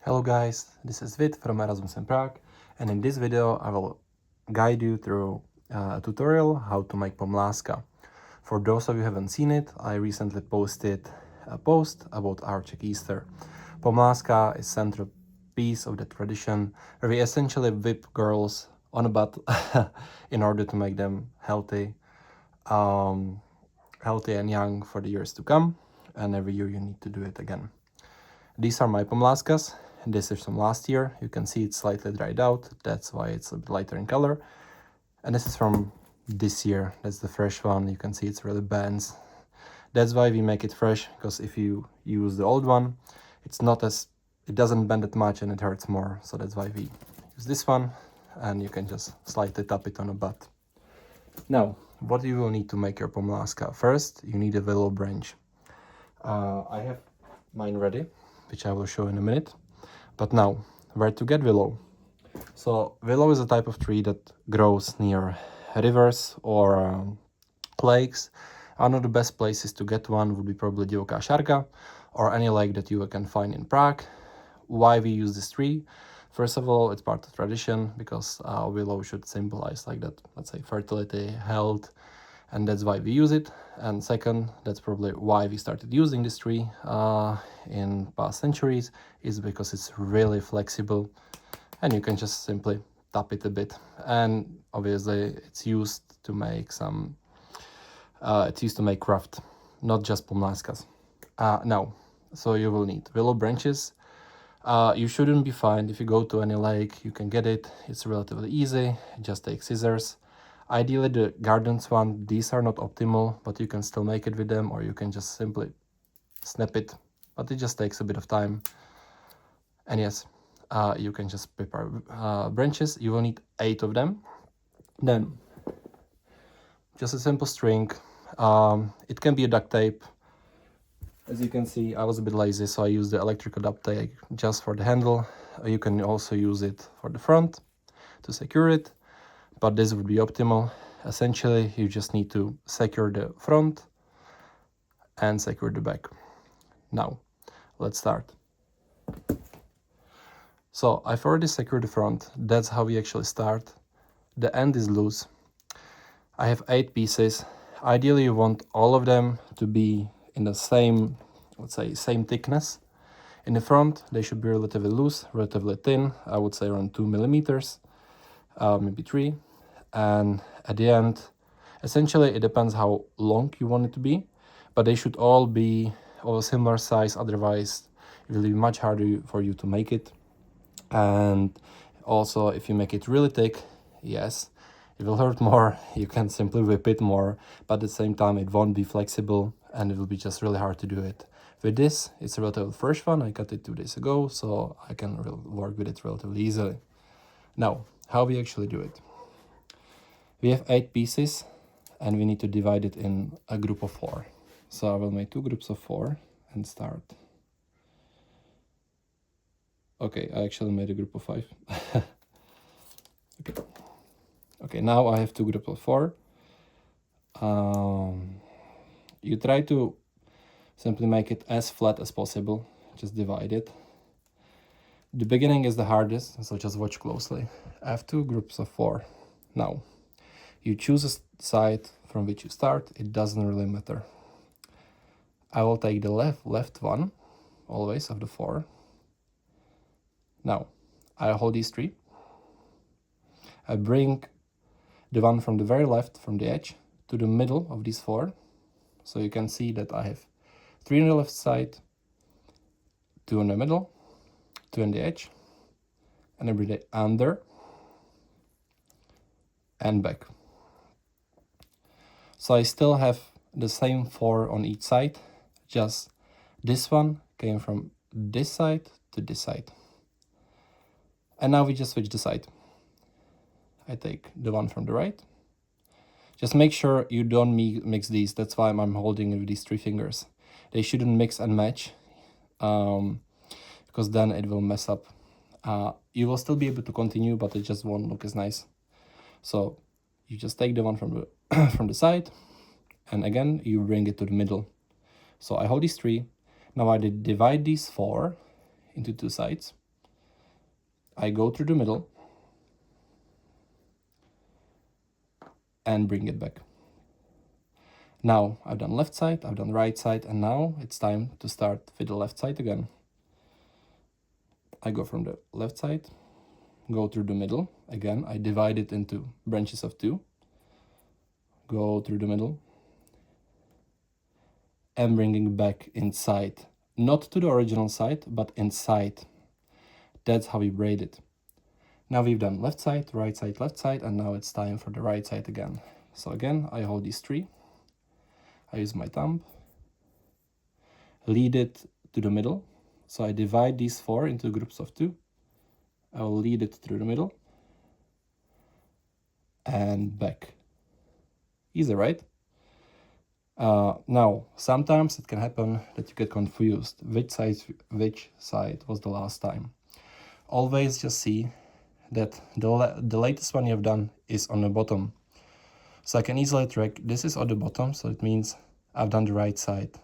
Hello guys, this is Vid from Erasmus in Prague, and in this video I will guide you through a tutorial how to make Pomlázka. For those of you who haven't seen it, I recently posted a post about our Czech Easter. Pomlázka is central piece of the tradition where we essentially whip girls on a butt in order to make them healthy and young for the years to come, and every year you need to do it again. These are my Pomlázkas. This is from last year. You can see it's slightly dried out. That's why it's a bit lighter in color. And this is from this year. That's the fresh one. You can see it's really bends. That's why we make it fresh, because if you use the old one, it doesn't bend that much and it hurts more. So that's why we use this one, and you can just slightly tap it on a butt. Now, what you will need to make your Pomlázka? First, you need a willow branch. I have mine ready, which I will show in a minute. But now, where to get willow? So willow is a type of tree that grows near rivers or lakes. One of the best places to get one would be probably Divoká Šárka or any lake that you can find in Prague. Why we use this tree? First of all, it's part of tradition, because willow should symbolize like that, let's say, fertility, health, and that's why we use it. And second, that's probably why we started using this tree in past centuries, is because it's really flexible and you can just simply tap it a bit. And obviously it's used to make craft, not just Pomlázkas. Now, so you will need willow branches. You shouldn't be fined. If you go to any lake, you can get it. It's relatively easy. Just take scissors. Ideally, the gardens one, these are not optimal, but you can still make it with them, or you can just simply snap it, but it just takes a bit of time. And yes, you can just prepare branches. You will need 8 of them. Then, just a simple string. It can be a duct tape. As you can see, I was a bit lazy, so I used the electrical duct tape just for the handle. You can also use it for the front to secure it, but this would be optimal. Essentially, you just need to secure the front and secure the back. Now, let's start. So I've already secured the front. That's how we actually start. The end is loose. I have 8 pieces. Ideally, you want all of them to be in the same, let's say, same thickness. In the front, they should be relatively loose, relatively thin. I would say around 2 millimeters, maybe 3. And at the end, essentially, it depends how long you want it to be, but they should all be of a similar size. Otherwise, it will be much harder for you to make it. And also, if you make it really thick, yes, it will hurt more. You can simply whip it more, but at the same time, it won't be flexible and it will be just really hard to do it. With this, it's a relatively fresh one. I cut it 2 days ago, so I can work with it relatively easily. Now, how we actually do it? We have 8 pieces and we need to divide it in a group of 4. So I will make 2 groups of 4 and start. Okay, I actually made a group of 5. Okay, now I have 2 groups of 4. You try to simply make it as flat as possible. Just divide it. The beginning is the hardest, so just watch closely. I have 2 groups of 4. Now, you choose a side from which you start. It doesn't really matter. I will take the left one, always, of the 4. Now, I hold these 3. I bring the one from the very left, from the edge, to the middle of these 4. So you can see that I have 3 on the left side, 2 in the middle, 2 on the edge, and I bring it under and back. So I still have the same 4 on each side, just this one came from this side to this side. And now we just switch the side. I take the one from the right. Just make sure you don't mix these. That's why I'm holding it with these 3 fingers. They shouldn't mix and match, because then it will mess up. You will still be able to continue, but it just won't look as nice. So you just take the one from the from the side, and again you bring it to the middle. So I hold these 3. Now I divide these 4 into 2 sides. I go through the middle and bring it back. Now I've done left side, I've done right side, and now it's time to start with the left side again. I go from the left side, go through the middle. Again, I divide it into branches of 2. Go through the middle and bringing back inside. Not to the original side, but inside. That's how we braid it. Now we've done left side, left side, and now it's time for the right side again. So again, I hold these 3. I use my thumb, lead it to the middle. So I divide these 4 into groups of 2. I will lead it through the middle and back. Easy, right? Now, sometimes it can happen that you get confused which side was the last time. Always just see that the latest one you have done is on the bottom. So I can easily track this is on the bottom, so it means I've done the right side.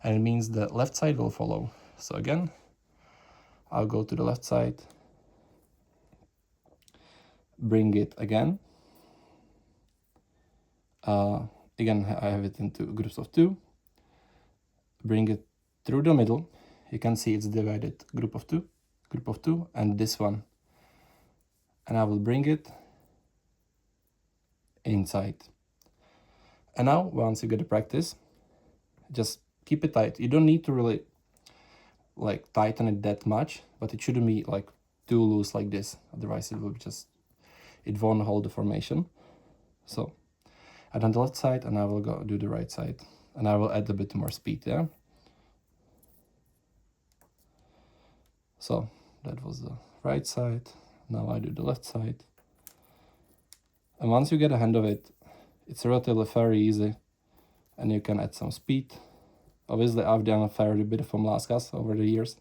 And it means the left side will follow. So again, I'll go to the left side, bring it again. Again, I have it into groups of 2. Bring it through the middle. You can see it's divided group of 2, and this one. And I will bring it inside. And now, once you get the practice, just keep it tight. You don't need to really like tighten it that much, but it shouldn't be like too loose like this. Otherwise, it won't hold the formation. So I've done the left side, and I will go do the right side, and I will add a bit more speed. Yeah. So that was the right side. Now I do the left side. And once you get a hand of it, it's relatively very easy, and you can add some speed. Obviously, I've done a fair bit of Pomlázkas over the years.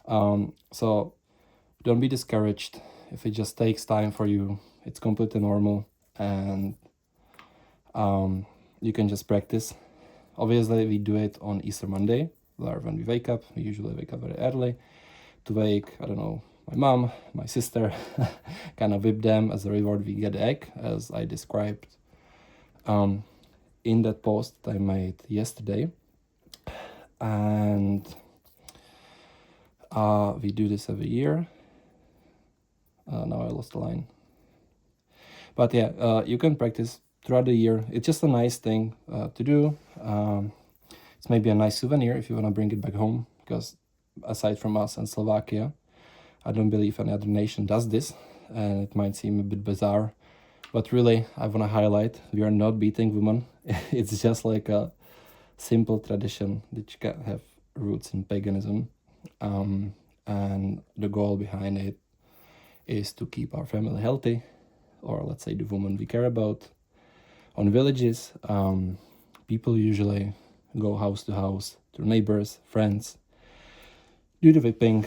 So don't be discouraged if it just takes time for you. It's completely normal, and you can just practice. Obviously, we do it on Easter Monday, where when we wake up, we usually wake up very early to wake, I don't know, my mom, my sister, kind of whip them. As a reward, we get the egg, as I described in that post that I made yesterday. And we do this every year. Now I lost the line. But yeah, you can practice throughout the year. It's just a nice thing to do. It's maybe a nice souvenir if you want to bring it back home, because aside from us and Slovakia, I don't believe any other nation does this, and it might seem a bit bizarre, but really I want to highlight we are not beating women. It's just like a simple tradition that can have roots in paganism, and the goal behind it is to keep our family healthy, or let's say the woman we care about. On villages, people usually go house to house, to neighbors, friends, do the whipping,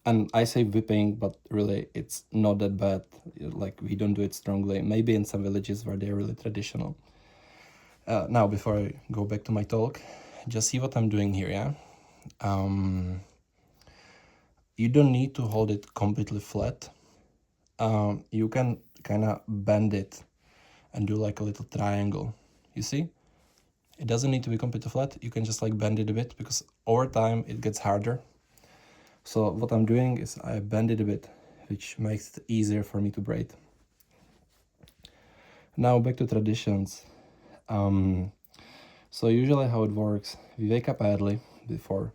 and I say whipping, but really it's not that bad. Like, we don't do it strongly, maybe in some villages where they're really traditional. Now, before I go back to my talk, just see what I'm doing here, yeah? You don't need to hold it completely flat. You can kind of bend it and do like a little triangle, you see? It doesn't need to be completely flat. You can just like bend it a bit, because over time it gets harder. So what I'm doing is I bend it a bit, which makes it easier for me to braid. Now back to traditions. So usually how it works, we wake up early before,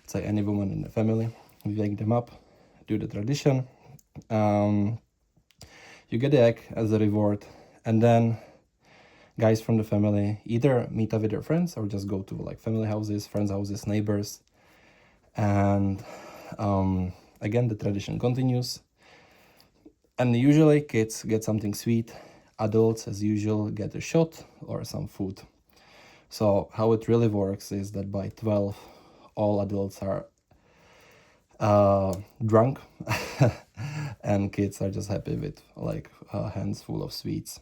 let's say, any woman in the family. We wake them up, do the tradition. You get the egg as a reward, and then guys from the family either meet up with their friends or just go to like family houses, friends' houses, neighbors. And again, the tradition continues. And usually kids get something sweet. Adults, as usual, get a shot or some food. So how it really works is that by 12, all adults are drunk and kids are just happy with like hands full of sweets.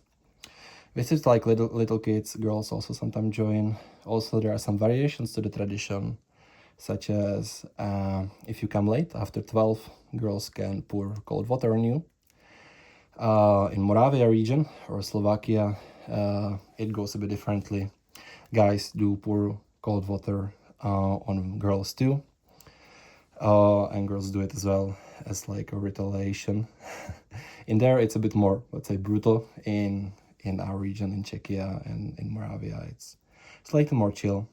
This is like little kids, girls also sometimes join. Also, there are some variations to the tradition. such as if you come late after 12, girls can pour cold water on you. In Moravia region or Slovakia, it goes a bit differently. Guys do pour cold water on girls too, and girls do it as well as like a retaliation. In there, it's a bit more, let's say, brutal. In our region, in Czechia and in Moravia, it's slightly more chill.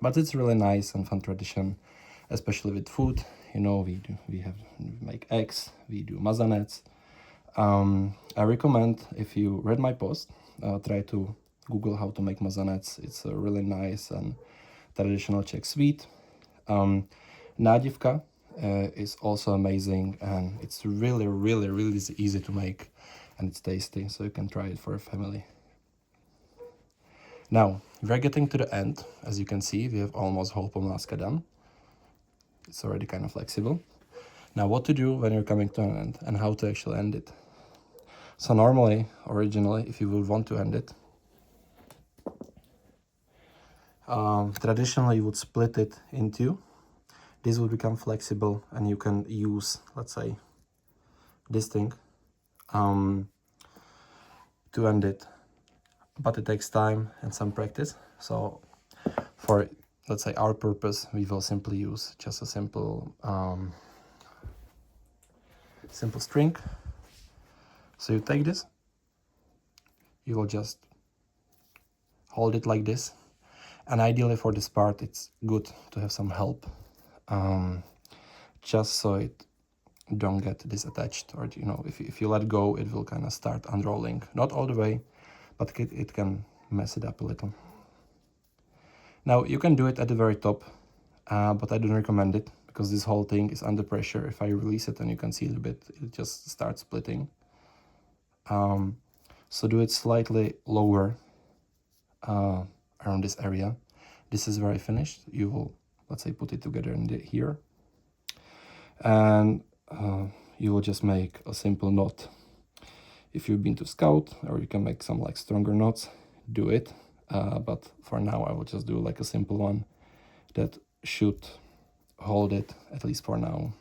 But it's really nice and fun tradition, especially with food. You know, we make eggs, we do mazanec. I recommend, if you read my post, try to Google how to make mazanec. It's a really nice and traditional Czech sweet. Nádivka is also amazing, and it's really easy to make, and it's tasty, so you can try it for a family. Now, we're getting to the end. As you can see, we have almost whole Pomlázka done. It's already kind of flexible. Now, what to do when you're coming to an end, and how to actually end it. So normally, originally, if you would want to end it, traditionally you would split it in two. This would become flexible, and you can use, let's say, this thing to end it. But it takes time and some practice. So for, let's say, our purpose, we will simply use just a simple string. So you take this, you will just hold it like this. And ideally for this part, it's good to have some help, just so it don't get disattached, or, you know, if you let go, it will kind of start unrolling. Not all the way, but it can mess it up a little. Now, you can do it at the very top, but I don't recommend it, because this whole thing is under pressure. If I release it, and you can see it a bit, it just starts splitting. So do it slightly lower around this area. This is very finished. You will, let's say, put it together in here, and you will just make a simple knot. If you've been to Scout, or you can make some like stronger knots, do it. But for now, I will just do like a simple one that should hold it, at least for now.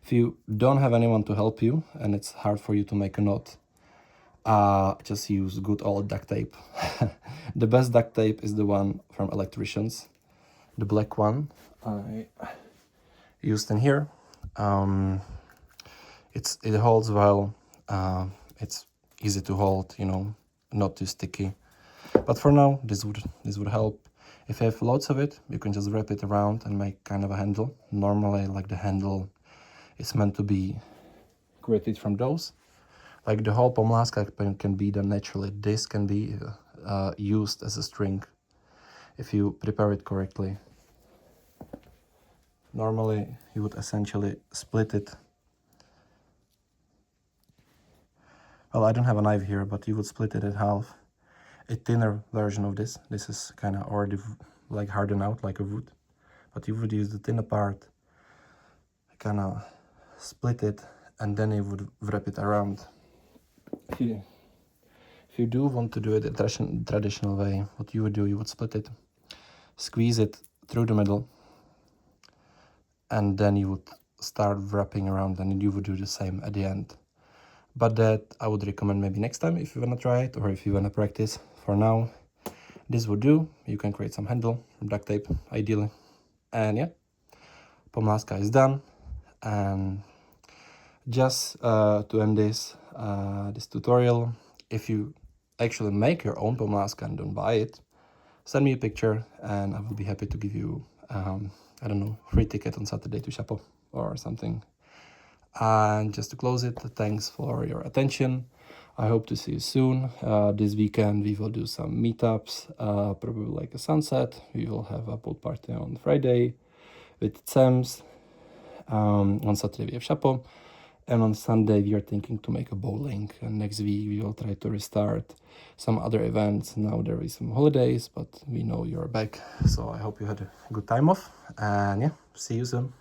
If you don't have anyone to help you, and it's hard for you to make a knot, just use good old duct tape. The best duct tape is the one from electricians. The black one I used in here. It holds well. It's easy to hold, you know, not too sticky. But for now, this would help. If you have lots of it, you can just wrap it around and make kind of a handle. Normally, like, the handle is meant to be created from those. Like, the whole Pomlázka can be done naturally. This can be used as a string if you prepare it correctly. Normally, you would essentially split it. Well, I don't have a knife here, but you would split it in half. A thinner version of this. This is kind of already like hardened out like a wood. But you would use the thinner part, kind of split it, and then you would wrap it around. If you do want to do it the traditional way, what you would do, you would split it, squeeze it through the middle, and then you would start wrapping around, and you would do the same at the end. But that I would recommend maybe next time if you want to try it, or if you want to practice. For now, this would do. You can create some handle from duct tape, ideally. And yeah, Pomlázka is done. And just to end this tutorial, if you actually make your own Pomlázka and don't buy it, send me a picture, and I will be happy to give you, I don't know, free ticket on Saturday to Chapo or something. And just to close it, thanks for your attention. I hope to see you soon. This weekend we will do some meetups, probably like a sunset. We will have a pool party on Friday with Tsems. On Saturday we have Chapo. And on Sunday we are thinking to make a bowling. And next week we will try to restart some other events. Now there is some holidays, but we know you're back. So I hope you had a good time off. And yeah, see you soon.